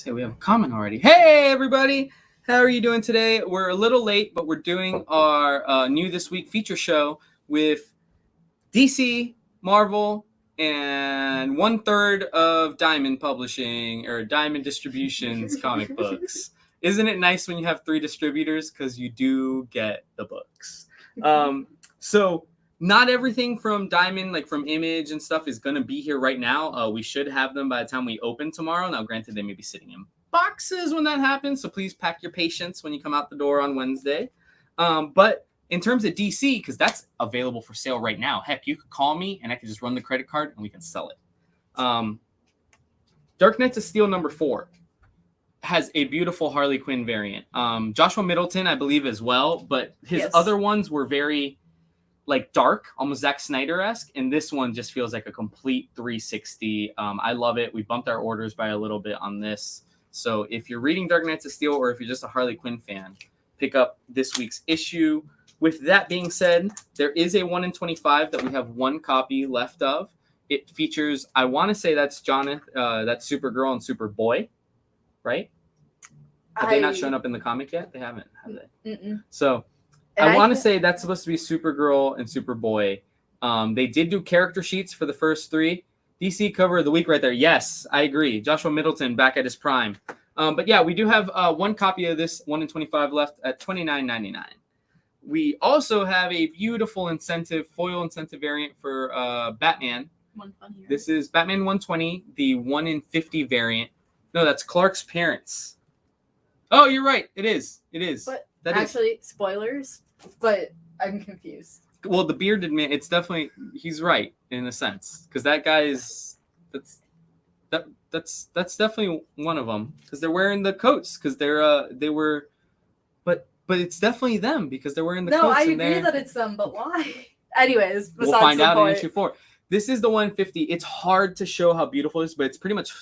say we have a comment already. Hey, everybody. How are you doing today? We're a little late, but we're doing our new this week feature show with DC, Marvel, and 1/3 of Diamond Publishing or Diamond Distribution's comic books. Isn't it nice when you have 3 distributors? Because you do get the books. So not everything from Diamond, like from Image and stuff, is going to be here right now. We should have them by the time we open tomorrow. Now, granted, they may be sitting in boxes when that happens, so please pack your patience when you come out the door on Wednesday. But in terms of DC, because that's available for sale right now, heck, you could call me and I could just run the credit card and we can sell it. Dark Knights of Steel #4 has a beautiful Harley Quinn variant. Joshua Middleton, I believe, as well, but his other ones were very like dark, almost Zack Snyder-esque, and this one just feels like a complete 360. I love it. We bumped our orders by a little bit on this. So if you're reading Dark Knights of Steel or if you're just a Harley Quinn fan, pick up this week's issue. With that being said, there is a 1 in 25 that we have 1 copy left of. It features, I want to say that's Jonathan, that's Supergirl and Superboy, right? Have they not shown up in the comic yet? They haven't, have they? Mm-mm. So I want to say that's supposed to be Supergirl and Superboy. They did do character sheets for the first 3. DC cover of the week right there. Yes, I agree. Joshua Middleton back at his prime. But yeah, we do have 1 copy of this 1 in 25 left at $29.99. We also have a beautiful foil incentive variant for Batman. 120. Right? This is Batman 120, the 1 in 50 variant. No, that's Clark's parents. Oh, you're right. It is. But actually, spoilers, but I'm confused. Well, the bearded man, it's definitely, he's right in a sense, because that guy is, that's definitely one of them, because they're wearing the coats, because they were, but it's definitely them because they're wearing the coats. No, I agree that it's them, but why? Anyways, we'll find out in issue 4. This is the 150. It's hard to show how beautiful it is, but it's pretty much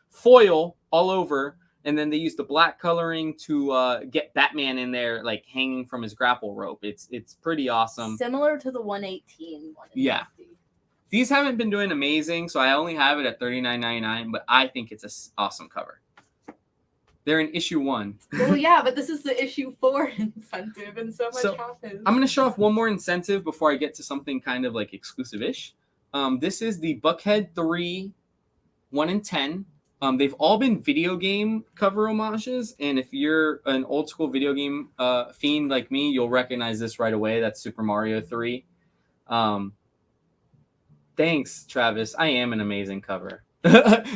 foil all over. And then they use the black coloring to get Batman in there, like hanging from his grapple rope. It's pretty awesome. Similar to the 118 one. Yeah. These haven't been doing amazing, so I only have it at $39.99, but I think it's an awesome cover. They're in issue 1. Well, yeah, but this is the issue 4 incentive, and so much happens. I'm going to show off one more incentive before I get to something kind of like exclusive-ish. This is the Buckhead 3 1 in 10. They've all been video game cover homages, and if you're an old school video game fiend like me, you'll recognize this right away. That's Super Mario 3. Thanks, Travis. I am an amazing cover.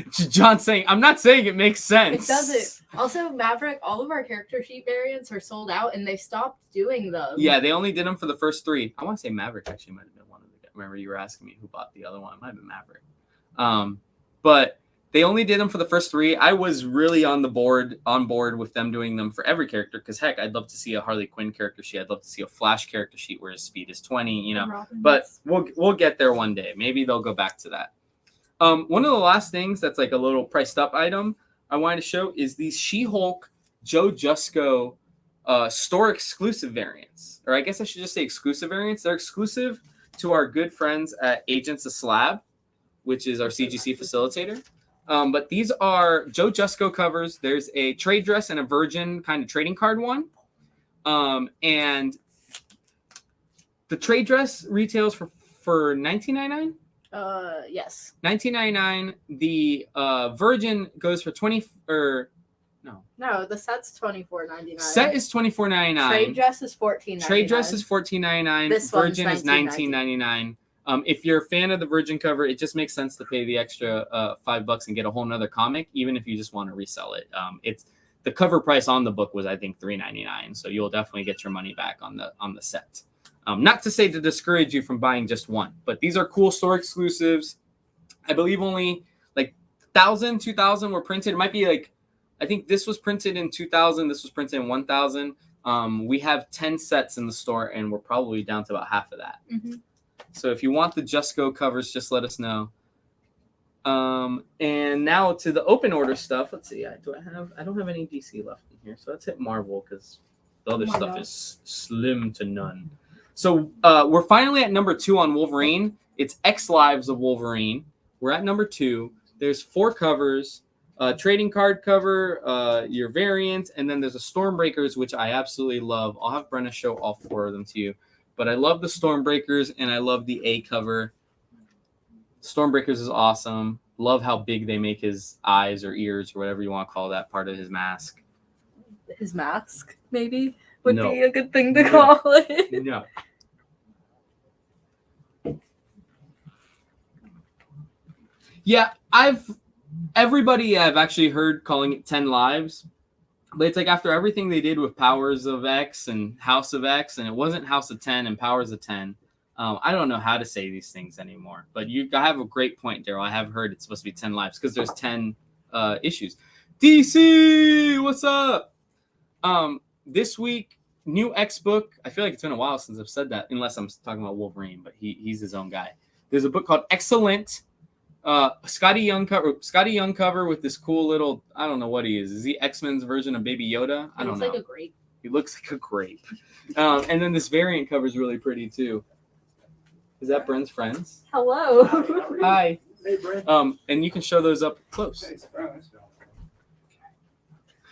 John's saying, I'm not saying it makes sense. It doesn't. Also, Maverick, all of our character sheet variants are sold out, and they stopped doing them. Yeah, they only did them for the first 3. I want to say Maverick actually might have been one of them. Remember, you were asking me who bought the other one. It might have been Maverick. But they only did them for the first 3. I was really on board with them doing them for every character because, heck, I'd love to see a Harley Quinn character sheet. I'd love to see a Flash character sheet where his speed is 20, you know. But we'll get there one day. Maybe they'll go back to that. One of the last things that's like a little priced up item I wanted to show is these She-Hulk Joe Jusko store exclusive variants. Or I guess I should just say exclusive variants. They're exclusive to our good friends at Agents of Slab, which is our CGC facilitator. But these are Joe Jusko covers. There's a trade dress and a Virgin kind of trading card one. And the trade dress retails for $19.99? Yes. $19.99. The Virgin goes for No, the set's $24.99. Set is $24.99. Trade dress is $14.99. Trade dress is $14.99. This Virgin is $19.99. If you're a fan of the Virgin cover, it just makes sense to pay the extra $5 and get a whole nother comic, even if you just want to resell it. It's the cover price on the book was, I think, $3.99, so you'll definitely get your money back on the set. Not to say to discourage you from buying just one, but these are cool store exclusives. I believe only like 1,000, 2,000 were printed. It might be like, I think this was printed in 2,000. This was printed in 1,000. We have 10 sets in the store, and we're probably down to about half of that. Mm-hmm. So if you want the Just Go covers, just let us know. And now to the open order stuff. Let's see. I don't have any DC left in here. So let's hit Marvel because the other stuff is slim to none. So we're finally at number 2 on Wolverine. It's X Lives of Wolverine. We're at number 2. There's 4 covers. trading card cover, your variants, and then there's a Stormbreakers, which I absolutely love. I'll have Brenna show all 4 of them to you. But I love the Stormbreakers, and I love the A cover. Stormbreakers is awesome. Love how big they make his eyes or ears or whatever you want to call that part of his mask. His mask, maybe, would No. be a good thing to call it. No. Yeah, everybody I've actually heard calling it 10 lives, but it's like after everything they did with Powers of X and House of X, and it wasn't House of 10 and Powers of 10. I don't know how to say these things anymore, but I have a great point, Daryl. I have heard it's supposed to be 10 lives because there's 10 issues. DC, what's up? This week, new X book. I feel like it's been a while since I've said that, unless I'm talking about Wolverine, but he's his own guy. There's a book called Excellent. Scotty Young cover with this cool little, I don't know what he is. Is he X-Men's version of Baby Yoda? I don't know. He looks like a grape. He looks like a grape. And then this variant cover is really pretty too. Is that Bren's friends? Hello. Hi. Hey, Bren. And you can show those up close.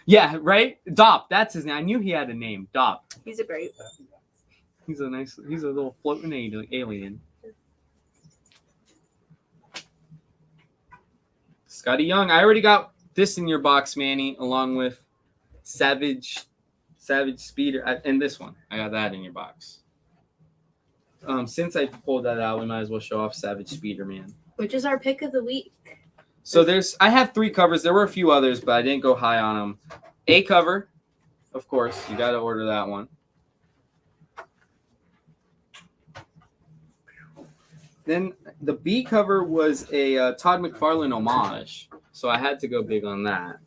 Yeah, right? Dop, that's his name. I knew he had a name. Dop. He's a grape. He's a little floating alien. Scotty Young. I already got this in your box, Manny, along with Savage Speeder, and this one. I got that in your box. Since I pulled that out, we might as well show off Savage Spider-Man. Which is our pick of the week. So I have 3 covers. There were a few others, but I didn't go high on them. A cover, of course. You got to order that one. Then the B cover was a Todd McFarlane homage, so I had to go big on that.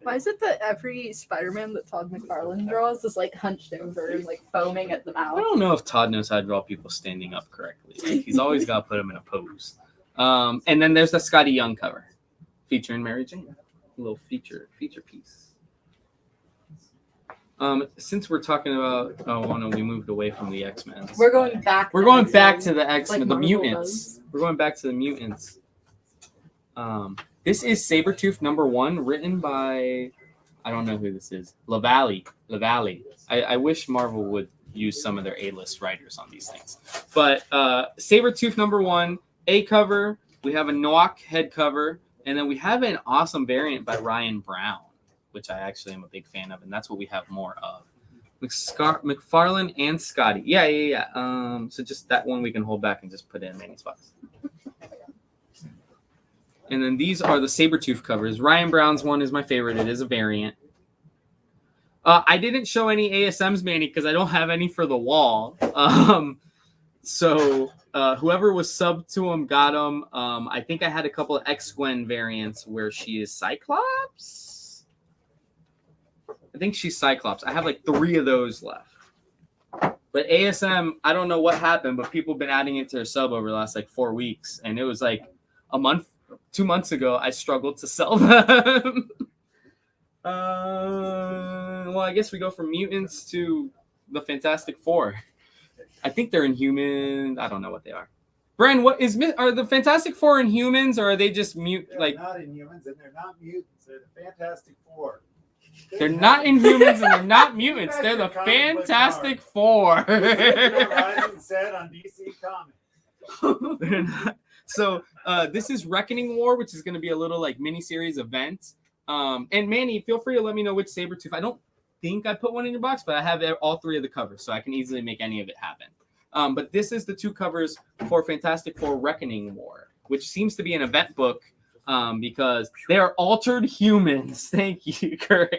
Why is it that every Spider-Man that Todd McFarlane draws is like hunched over and like foaming at the I mouth? don't know if Todd knows how to draw people standing up correctly. Like, he's always got to put them in a pose. And then there's the Scotty Young cover featuring Mary Jane. A little feature piece. Since we're talking about, we moved away from the X-Men. We're going back. We're going back to the X-Men, like the Marvel mutants. does. We're going back to the mutants. This is Sabertooth #1, written by, I don't know who this is, LaValle. I wish Marvel would use some of their A-list writers on these things. But Sabertooth #1, A cover. We have a Noak head cover, and then we have an awesome variant by Ryan Brown, which I actually am a big fan of, and that's what we have more of. McFarlane and Scotty. Yeah. So just that one we can hold back and just put it in Manny's box. And then these are the Sabertooth covers. Ryan Brown's one is my favorite. It is a variant. I didn't show any ASMs, Manny, because I don't have any for the wall. So whoever was subbed to him got them. I think I had a couple of X-Gwen variants where she is Cyclops. I think she's Cyclops. I have like 3 of those left. But ASM, I don't know what happened, but people have been adding it to their sub over the last like 4 weeks. And it was like a month, 2 months ago, I struggled to sell them. Well, I guess we go from mutants to the Fantastic Four. I think they're Inhumans. I don't know what they are. Bren, are the Fantastic Four Inhumans, or are they just They're not Inhumans, and they're not mutants. They're the Fantastic Four. They're not Inhumans and they're not mutants. They're the Fantastic Four. Horizon said on DC Comics. They're not. So this is Reckoning War, which is going to be a little like mini-series event. And Manny, feel free to let me know which Sabertooth. I don't think I put one in your box, but I have all 3 of the covers, so I can easily make any of it happen. But this is the 2 covers for Fantastic Four Reckoning War, which seems to be an event book because they are altered humans. Thank you, Kurt.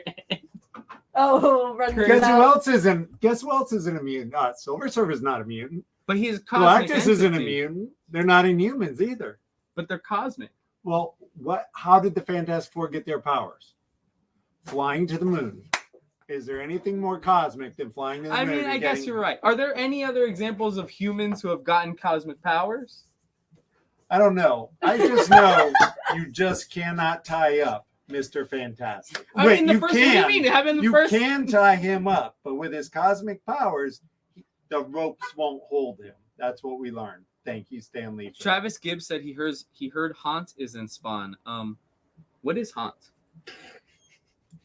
Oh, Guess who else isn't a mutant? Silver Surfer's not a mutant. But he's cosmic. Galactus isn't a mutant. They're not Inhumans either. But they're cosmic. Well, how did the Fantastic Four get their powers? Flying to the moon. Is there anything more cosmic than flying to the moon? I mean, I guess you're right. Are there any other examples of humans who have gotten cosmic powers? I don't know. I just know you just cannot tie up Mr. Fantastic. What do you mean? You can tie him up, but with his cosmic powers, the ropes won't hold him. That's what we learned. Thank you, Stan Lee. Travis Gibbs said he heard Haunt is in Spawn. What is Haunt?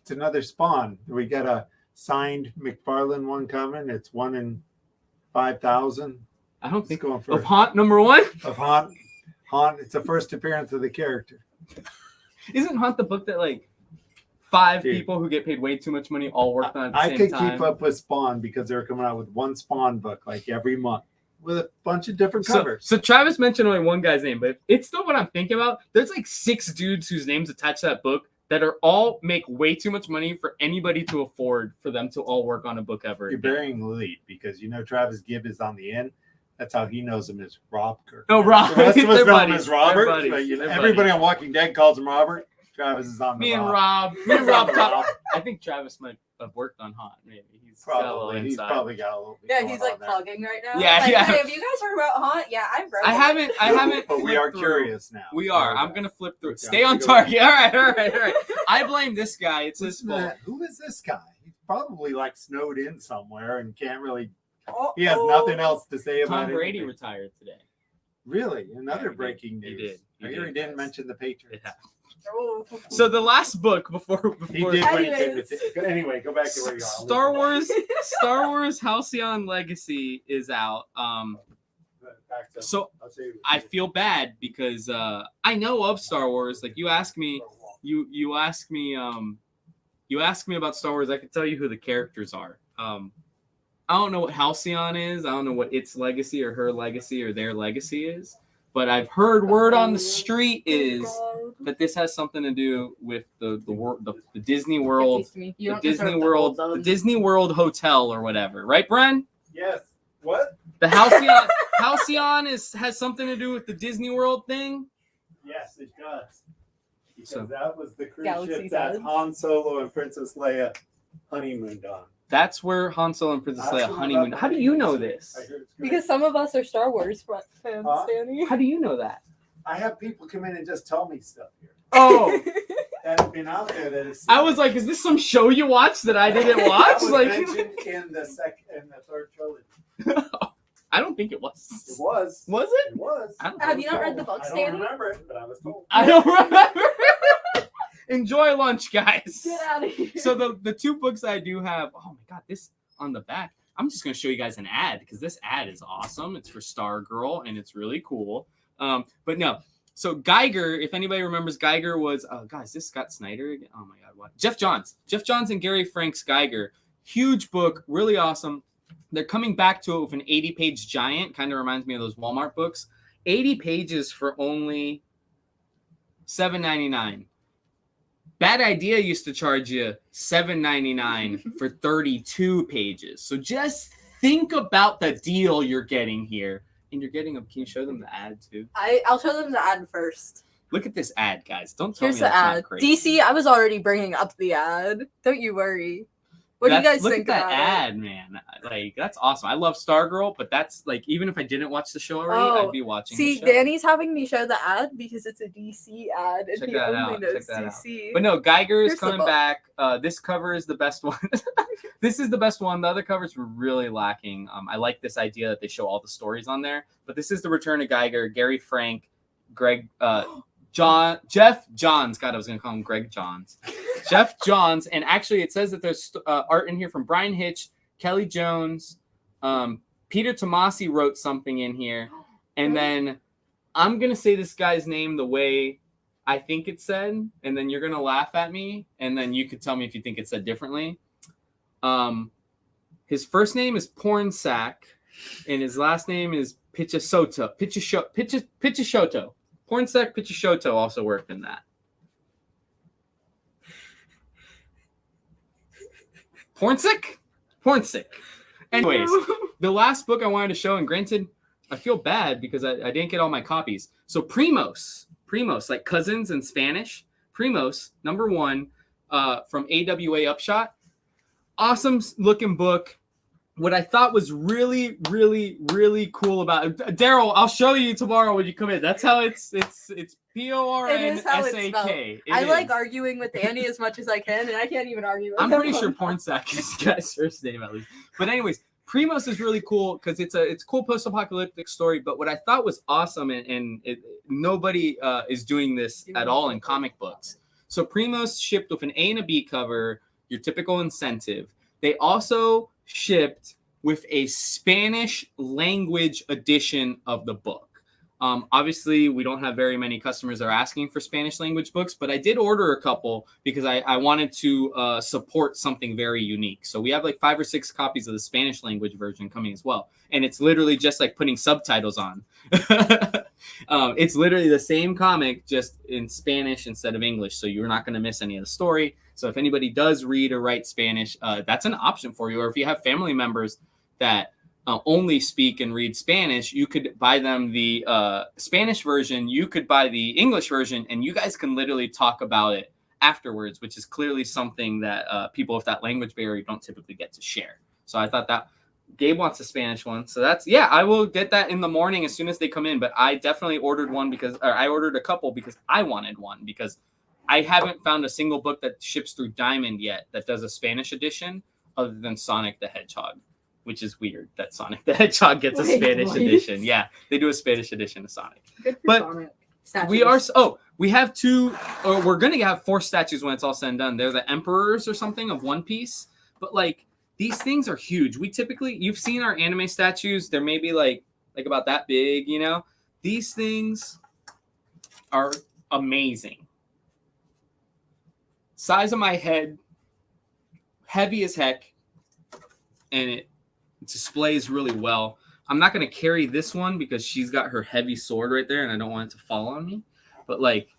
It's another Spawn. We got a signed McFarlane one coming. It's 1 in 5,000. I don't think going for of Haunt #1. Of Haunt. Haunt. It's the first appearance of the character. Isn't Haunt the book that like 5 people who get paid way too much money all worked on at the I same could time? keep up with Spawn because they're coming out with one Spawn book like every month with a bunch of different covers. So Travis mentioned only one guy's name, but it's still what I'm thinking about. There's like 6 dudes whose names attached to that book that are all make way too much money for anybody to afford for them to all work on a book ever. You're burying the lead because you know Travis Gibb is on the end. That's how he knows him as Rob Kirk. Oh, Rob. The rest of us They're know him buddies. as Robert. They're buddies. But, you know, They're everybody buddies. on Walking Dead calls him Robert. Travis is on the Me and Rob. Rob. I think Travis might have worked on Haunt. Maybe he's got a little Probably. He's inside. probably got a little bit Yeah, going he's on like there. plugging right now. Yeah, like, yeah. Hey, have you guys heard about Haunt? Yeah, I've read I haven't. But we are flipped through. curious now. We are. I'm gonna flip through. Okay, Stay I'm on gonna go target. All right. I blame this guy. It's his fault. Who is this guy? He's probably like snowed in somewhere and can't really. Oh, He has nothing else to say about Tom it. Brady retired today. Really? Another Yeah, he breaking did. news. He did. He I hear he did, didn't yes. mention the Patriots. Oh. So the last book before He did when he Anyways. said anyway, go back to where you are. Star Wars Halcyon Legacy is out. So I feel bad because I know of Star Wars. Like you ask me about Star Wars, I can tell you who the characters are. I don't know what Halcyon is. I don't know what its legacy or her legacy or their legacy is. But I've heard word on the street is that this has something to do with the Disney World, the Disney World Hotel or whatever, right, Bren? Yes. What? The Halcyon has something to do with the Disney World thing. Yes, it does. Because So- that was the cruise Galaxy ship that Side. Han Solo and Princess Leia honeymooned on. That's where Han Solo and Princess Leia honeymoon. How do you know this? I heard it's great. Because some of us are Star Wars fans, Huh? Danny. How do you know that? I have people come in and just tell me stuff here Oh, that have been out there that is. I was like, is this some show you watched that I didn't watch? That was Like, mentioned in the third trilogy. I don't think it was. It was. Was it? It was. I don't Have you not read the books, I don't Danny? remember it, but I was told. I don't remember. Enjoy lunch, guys. Get out of here. So the 2 books I do have. Oh my god, this on the back. I'm just gonna show you guys an ad because this ad is awesome. It's for Stargirl and it's really cool. But no. So Geiger, if anybody remembers, Geiger was guys. This Scott Snyder again. Oh my god, what? Jeff Johns and Gary Frank's Geiger. Huge book, really awesome. They're coming back to it with an 80-page giant. Kind of reminds me of those Walmart books. 80 pages for only $7.99. Bad Idea used to charge you $7.99 for 32 pages. So just think about the deal you're getting here. And you're getting them. Can you show them the ad too? I'll show them the ad first. Look at this ad, guys. Don't tell Here's me the that's ad. not great. DC, I was already bringing up the ad. Don't you worry. What do you guys Look think at that about ad, man. Like that's awesome. I love Stargirl, but that's like even if I didn't watch the show already, Oh, I'd be watching. See, the show. Danny's having me show the ad because it's a DC ad, and Check he that only out. knows Check that out. DC. But no, Geiger is Here's the coming book. back. This cover is the best one. This is the best one. The other covers were really lacking. I like this idea that they show all the stories on there. But this is the return of Geiger, Gary Frank, Jeff Johns. God, I was going to call him Greg Johns. Jeff Johns. And actually, it says that there's art in here from Brian Hitch, Kelly Jones, Peter Tomasi wrote something in here. And then I'm going to say this guy's name the way I think it said, and then you're going to laugh at me, and then you could tell me if you think it said differently. His first name is Pornsack, and his last name is Pichashoto. Pornsack Pichashoto also worked in that. Pornsick. Anyways, the last book I wanted to show, and granted, I feel bad because I didn't get all my copies. So Primos, like cousins in Spanish. Primos, #1, from AWA Upshot. Awesome looking book. What I thought was really, really, really cool about it. Daryl, I'll show you tomorrow when you come in. That's how it's Pornsak. I like arguing with Danny as much as I can, and I can't even argue with I'm him. pretty sure Pornsak is the guy's first name at least. But anyways, Primos is really cool because it's a cool post-apocalyptic story. But what I thought was awesome, and nobody is doing this at all in comic books. So Primos shipped with an A and a B cover, your typical incentive. They also shipped with a Spanish language edition of the book. Obviously, we don't have very many customers that are asking for Spanish language books, but I did order a couple because I wanted to support something very unique. So we have like 5 or 6 copies of the Spanish language version coming as well. And it's literally just like putting subtitles on. It's literally the same comic, just in Spanish instead of English. So you're not going to miss any of the story. So if anybody does read or write Spanish, that's an option for you. Or if you have family members that only speak and read Spanish, you could buy them the Spanish version, you could buy the English version, and you guys can literally talk about it afterwards, which is clearly something that people with that language barrier don't typically get to share. So I thought that Gabe wants a Spanish one. So that's, yeah, I will get that in the morning as soon as they come in. But I definitely ordered one because, or I ordered a couple because I wanted one, because I haven't found a single book that ships through Diamond yet that does a Spanish edition other than Sonic the Hedgehog. Which is weird that Sonic the Hedgehog gets a Spanish edition. Yeah, they do a Spanish edition of Sonic. Good for but Sonic. Statues. we are. We have 2, or we're gonna have 4 statues when it's all said and done. They're the emperors or something of One Piece. But like these things are huge. We typically, you've seen our anime statues. They're maybe like about that big. You know, these things are amazing. Size of my head, heavy as heck, and it displays really well. I'm not going to carry this one because she's got her heavy sword right there and I don't want it to fall on me. But like,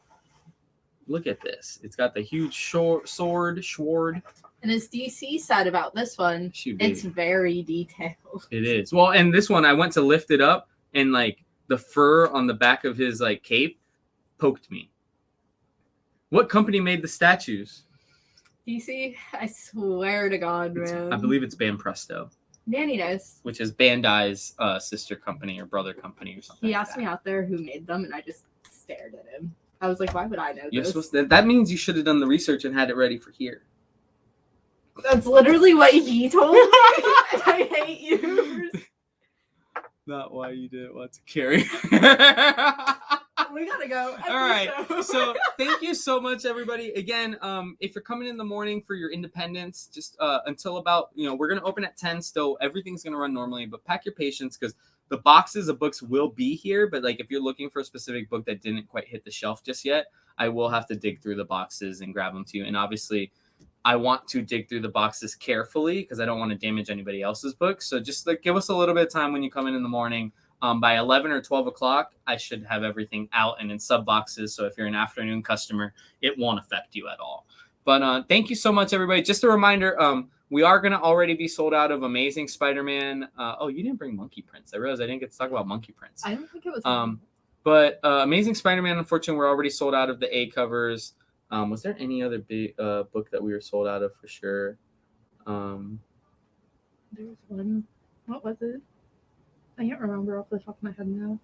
look at this. It's got the huge sword. And as DC said about this one, it's very detailed. It is. Well, and this one, I went to lift it up and like the fur on the back of his like cape poked me. What company made the statues? DC, I swear to God, man. I believe it's Banpresto. Danny knows. Which is Bandai's sister company or brother company or something. He asked me out there who made them, and I just stared at him. I was like, why would I know You're this? supposed to, that means you should have done the research and had it ready for here. That's literally what he told me. I hate you. Not why you didn't want to carry. We gotta go. All right. So thank you so much, everybody. Again, if you're coming in the morning for your independence, just until about, we're going to open at 10 still. Everything's going to run normally, but pack your patience because the boxes of books will be here. But like if you're looking for a specific book that didn't quite hit the shelf just yet, I will have to dig through the boxes and grab them to you. And obviously, I want to dig through the boxes carefully because I don't want to damage anybody else's books. So just like give us a little bit of time when you come in the morning. By 11 or 12 o'clock, I should have everything out and in sub boxes. So if you're an afternoon customer, it won't affect you at all. But thank you so much, everybody. Just a reminder, we are going to already be sold out of Amazing Spider-Man. Oh, you didn't bring Monkey Prince. I realized I didn't get to talk about Monkey Prince. I don't think it was. But Amazing Spider-Man, unfortunately, we're already sold out of the A covers. Was there any other big book that we were sold out of for sure? There was one. What was it? I can't remember off the top of my head now.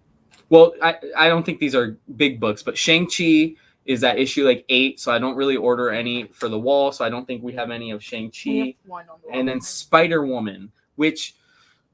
Well, I don't think these are big books, but Shang-Chi is that issue like 8, so I don't really order any for the wall, so I don't think we have any of Shang-Chi. And then Spider-Woman, which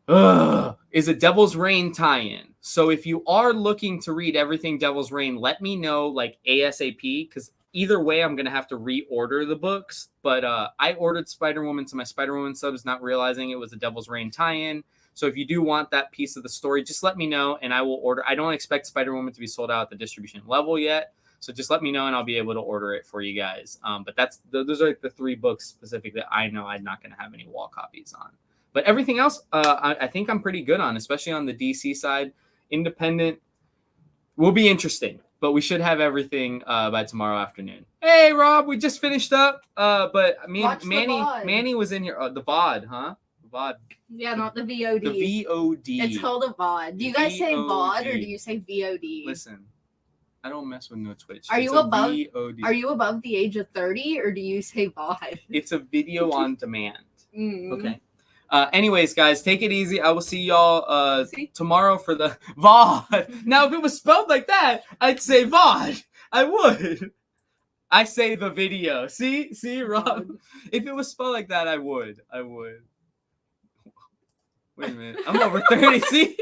is a Devil's Reign tie-in. So if you are looking to read everything Devil's Reign, let me know like ASAP, because either way, I'm going to have to reorder the books. But I ordered Spider-Woman to my Spider-Woman subs, not realizing it was a Devil's Reign tie-in. So if you do want that piece of the story, just let me know and I will order. I don't expect Spider-Woman to be sold out at the distribution level yet. So just let me know and I'll be able to order it for you guys. But those are like the 3 books specific that I know I'm not going to have any wall copies on. But everything else, I think I'm pretty good on, especially on the DC side. Independent will be interesting, but we should have everything by tomorrow afternoon. Hey, Rob, we just finished up. But Manny was in here. The VOD, huh? VOD. Yeah, not the VOD. The VOD. It's called a VOD. Do you guys say VOD or do you say VOD? Listen, I don't mess with no Twitch. Are you above the age of 30 or do you say VOD? It's a video on demand. Mm. Okay. Anyways, guys, take it easy. I will see y'all tomorrow for the VOD. Now, if it was spelled like that, I'd say VOD. I would. I say the video. See, Rob? If it was spelled like that, I would. Wait a minute. I'm over 30. See?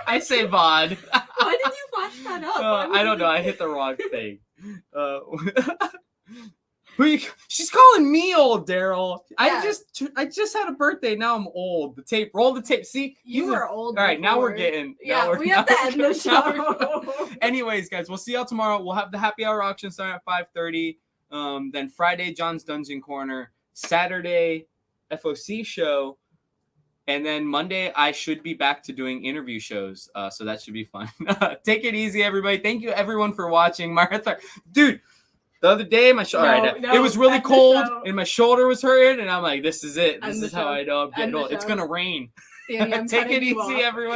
I say VOD. Why did you flash that up? I don't know. I hit the wrong thing. She's calling me old, Daryl. Yeah. I just had a birthday. Now I'm old. The tape. Roll the tape. See? You were old. All right, now we're before. getting. Yeah, we have to end the show. Anyways, guys, we'll see y'all tomorrow. We'll have the happy hour auction starting at 5:30. Then Friday, John's Dungeon Corner. Saturday, FOC show. And then Monday, I should be back to doing interview shows. So that should be fun. Take it easy, everybody. Thank you, everyone, for watching. Martha, dude, the other day, my shoulder, it was really cold and my shoulder was hurting. And I'm like, this is it. This is how I know I'm getting old. It's going to rain. Danny, I'm Take cutting it you easy, off. everyone.